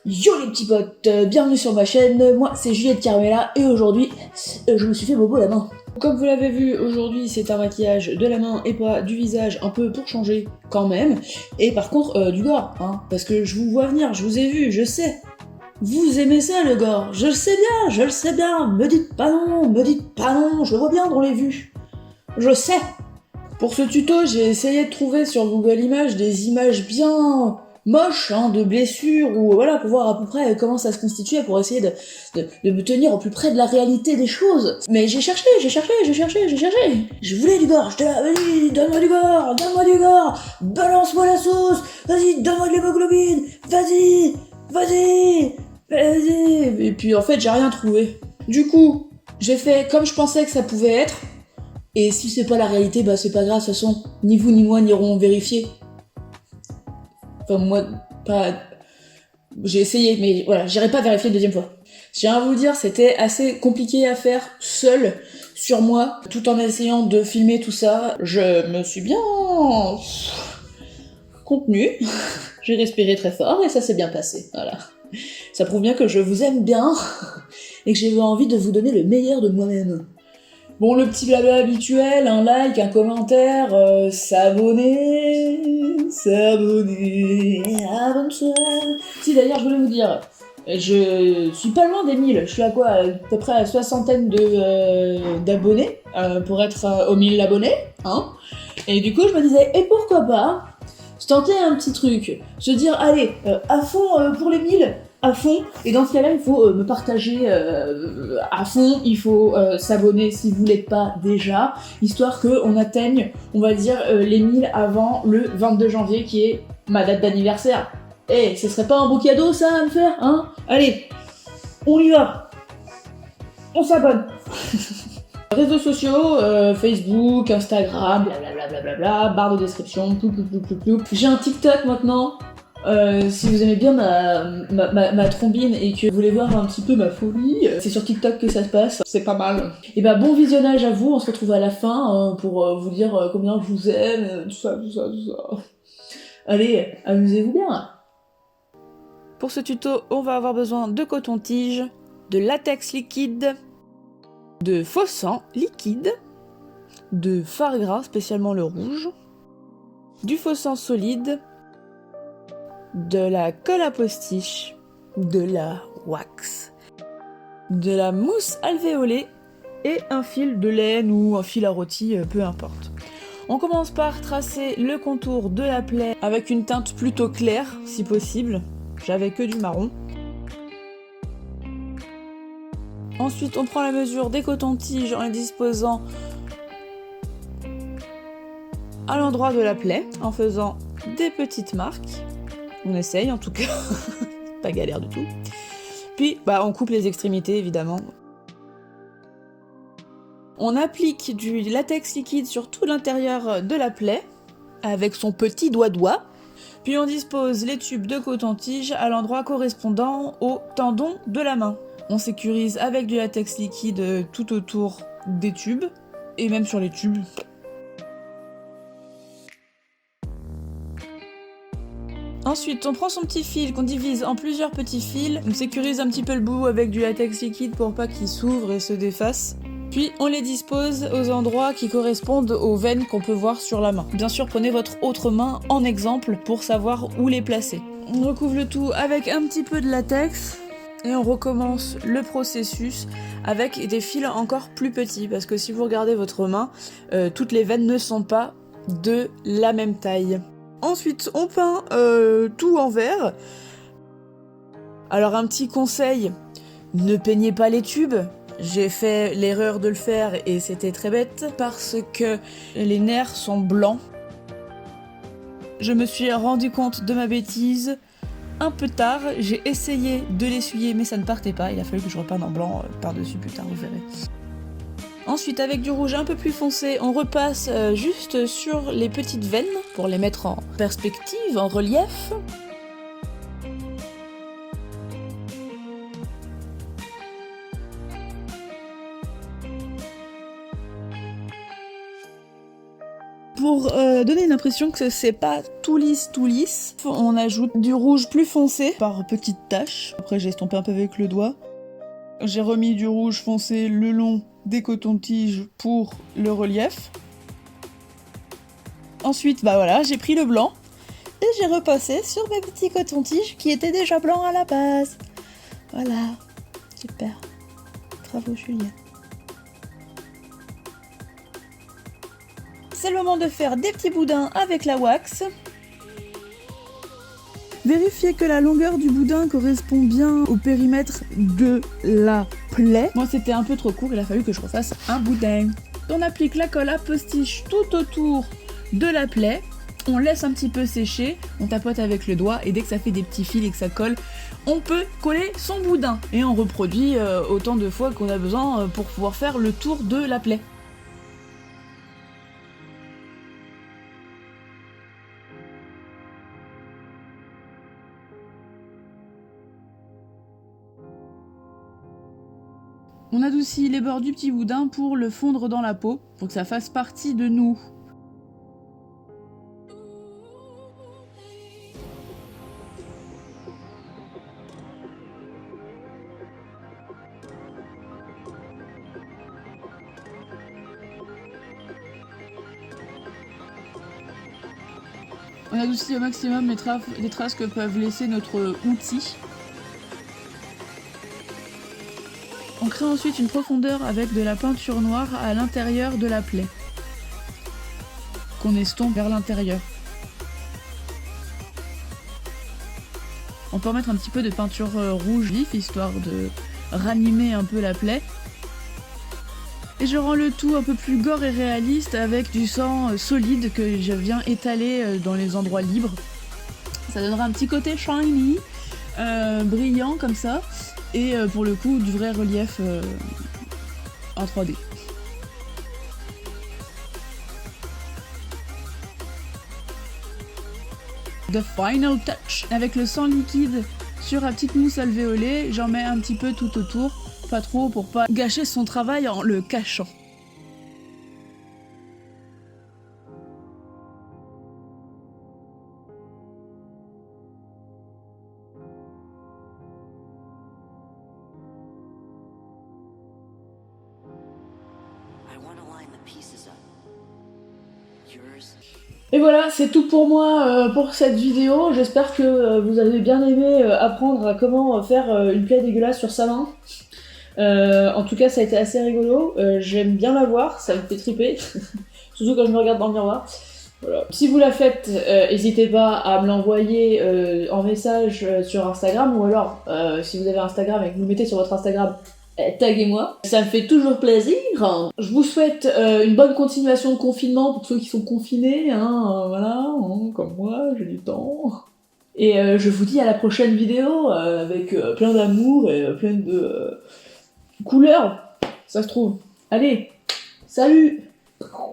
Yo les petits potes, bienvenue sur ma chaîne, moi c'est Juliette Carmela et aujourd'hui je me suis fait bobo la main. Comme vous l'avez vu, aujourd'hui c'est un maquillage de la main et pas du visage, un peu pour changer quand même. Et par contre du gore, hein, parce que je vous vois venir, je vous ai vu, je sais. Vous aimez ça le gore, je le sais bien, me dites pas non, je le vois bien dans les vues. Je sais. Pour ce tuto, j'ai essayé de trouver sur Google Images des images bien moches, hein, de blessures, ou voilà, pour voir à peu près comment ça se constituait, pour essayer de me tenir au plus près de la réalité des choses. Mais j'ai cherché. Je voulais du gore, j'étais là, vas-y, donne-moi du gore, balance-moi la sauce, vas-y, donne-moi de l'hémoglobine, vas-y. Et puis en fait, j'ai rien trouvé. Du coup, j'ai fait comme je pensais que ça pouvait être. Et si c'est pas la réalité, bah c'est pas grave, de toute façon, ni vous ni moi n'irons vérifier. Enfin, moi, pas. J'ai essayé, mais voilà, j'irai pas vérifier une deuxième fois. Je tiens à vous dire, c'était assez compliqué à faire seul sur moi, tout en essayant de filmer tout ça. Je me suis bien contenue. J'ai respiré très fort et ça s'est bien passé. Voilà. Ça prouve bien que je vous aime bien et que j'ai envie de vous donner le meilleur de moi-même. Bon, le petit blabla habituel, un like, un commentaire, s'abonner, abonne-toi. Si d'ailleurs je voulais vous dire, je suis pas loin des 1000, je suis à quoi, à peu près à soixantaine d'abonnés, pour être aux 1000 abonnés, hein. Et du coup je me disais, et pourquoi pas se tenter un petit truc, se dire, allez, à fond pour les 1000, à fond, et dans ce cas-là, il faut me partager à fond, il faut s'abonner si vous l'êtes pas déjà, histoire qu'on atteigne, on va dire, les 1000 avant le 22 janvier, qui est ma date d'anniversaire. Eh, ce serait pas un beau cadeau, ça, à me faire, hein? Allez, on y va. On s'abonne. Réseaux sociaux, Facebook, Instagram, blablabla, barre de description, ploup. J'ai un TikTok maintenant. Si vous aimez bien ma trombine et que vous voulez voir un petit peu ma folie, c'est sur TikTok que ça se passe, c'est pas mal. Et bah bon visionnage à vous, on se retrouve à la fin pour vous dire combien je vous aime, tout ça. Allez, amusez-vous bien. Pour ce tuto, on va avoir besoin de coton-tige, de latex liquide, de faux sang liquide, de fard gras, spécialement le rouge, du faux sang solide, de la colle à postiche, de la wax, de la mousse alvéolée et un fil de laine ou un fil à rôti, peu importe. On commence par tracer le contour de la plaie avec une teinte plutôt claire, si possible. J'avais que du marron. Ensuite, on prend la mesure des cotons-tiges en les disposant à l'endroit de la plaie, en faisant des petites marques. On essaye en tout cas, pas galère du tout. Puis, on coupe les extrémités évidemment. On applique du latex liquide sur tout l'intérieur de la plaie, avec son petit doigt. Puis on dispose les tubes de coton-tige à l'endroit correspondant au tendon de la main. On sécurise avec du latex liquide tout autour des tubes, et même sur les tubes. Ensuite, on prend son petit fil qu'on divise en plusieurs petits fils, on sécurise un petit peu le bout avec du latex liquide pour pas qu'il s'ouvre et se défasse. Puis on les dispose aux endroits qui correspondent aux veines qu'on peut voir sur la main. Bien sûr, prenez votre autre main en exemple pour savoir où les placer. On recouvre le tout avec un petit peu de latex et on recommence le processus avec des fils encore plus petits parce que si vous regardez votre main, toutes les veines ne sont pas de la même taille. Ensuite, on peint tout en vert. Alors un petit conseil, ne peignez pas les tubes. J'ai fait l'erreur de le faire et c'était très bête parce que les nerfs sont blancs. Je me suis rendu compte de ma bêtise un peu tard. J'ai essayé de l'essuyer mais ça ne partait pas. Il a fallu que je repeinte en blanc par-dessus plus tard, vous verrez. Ensuite, avec du rouge un peu plus foncé, on repasse juste sur les petites veines pour les mettre en perspective, en relief. Pour donner une impression que c'est pas tout lisse, on ajoute du rouge plus foncé par petites taches. Après j'ai estompé un peu avec le doigt. J'ai remis du rouge foncé le long des cotons-tiges pour le relief. Ensuite, bah voilà, j'ai pris le blanc et j'ai repassé sur mes petits cotons-tiges qui étaient déjà blancs à la base. Voilà, super. Bravo Juliette. C'est le moment de faire des petits boudins avec la wax. Vérifiez que la longueur du boudin correspond bien au périmètre de la plaie. Moi c'était un peu trop court, il a fallu que je refasse un boudin. On applique la colle à postiche tout autour de la plaie. On laisse un petit peu sécher, on tapote avec le doigt et dès que ça fait des petits fils et que ça colle, on peut coller son boudin. Et on reproduit autant de fois qu'on a besoin pour pouvoir faire le tour de la plaie. On adoucit les bords du petit boudin pour le fondre dans la peau, pour que ça fasse partie de nous. On adoucit au maximum les traces que peuvent laisser notre outil. On crée ensuite une profondeur avec de la peinture noire à l'intérieur de la plaie, qu'on estompe vers l'intérieur. On peut remettre un petit peu de peinture rouge vif, histoire de ranimer un peu la plaie. Et je rends le tout un peu plus gore et réaliste avec du sang solide que je viens étaler dans les endroits libres. Ça donnera un petit côté shiny, brillant comme ça. Et pour le coup, du vrai relief en 3D. The final touch. Avec le sang liquide sur la petite mousse alvéolée, j'en mets un petit peu tout autour. Pas trop pour pas gâcher son travail en le cachant. Et voilà, c'est tout pour moi pour cette vidéo. J'espère que vous avez bien aimé apprendre à comment faire une plaie dégueulasse sur sa main. En tout cas, ça a été assez rigolo. J'aime bien la voir, ça me fait triper. Surtout quand je me regarde dans le miroir. Voilà. Si vous la faites, n'hésitez pas à me l'envoyer en message sur Instagram. Ou alors, si vous avez Instagram et que vous le mettez sur votre Instagram, taguez-moi, ça me fait toujours plaisir. Je vous souhaite une bonne continuation de confinement pour ceux qui sont confinés, hein, voilà, hein, comme moi, j'ai du temps. Et je vous dis à la prochaine vidéo avec plein d'amour et plein de couleurs, ça se trouve. Allez, salut!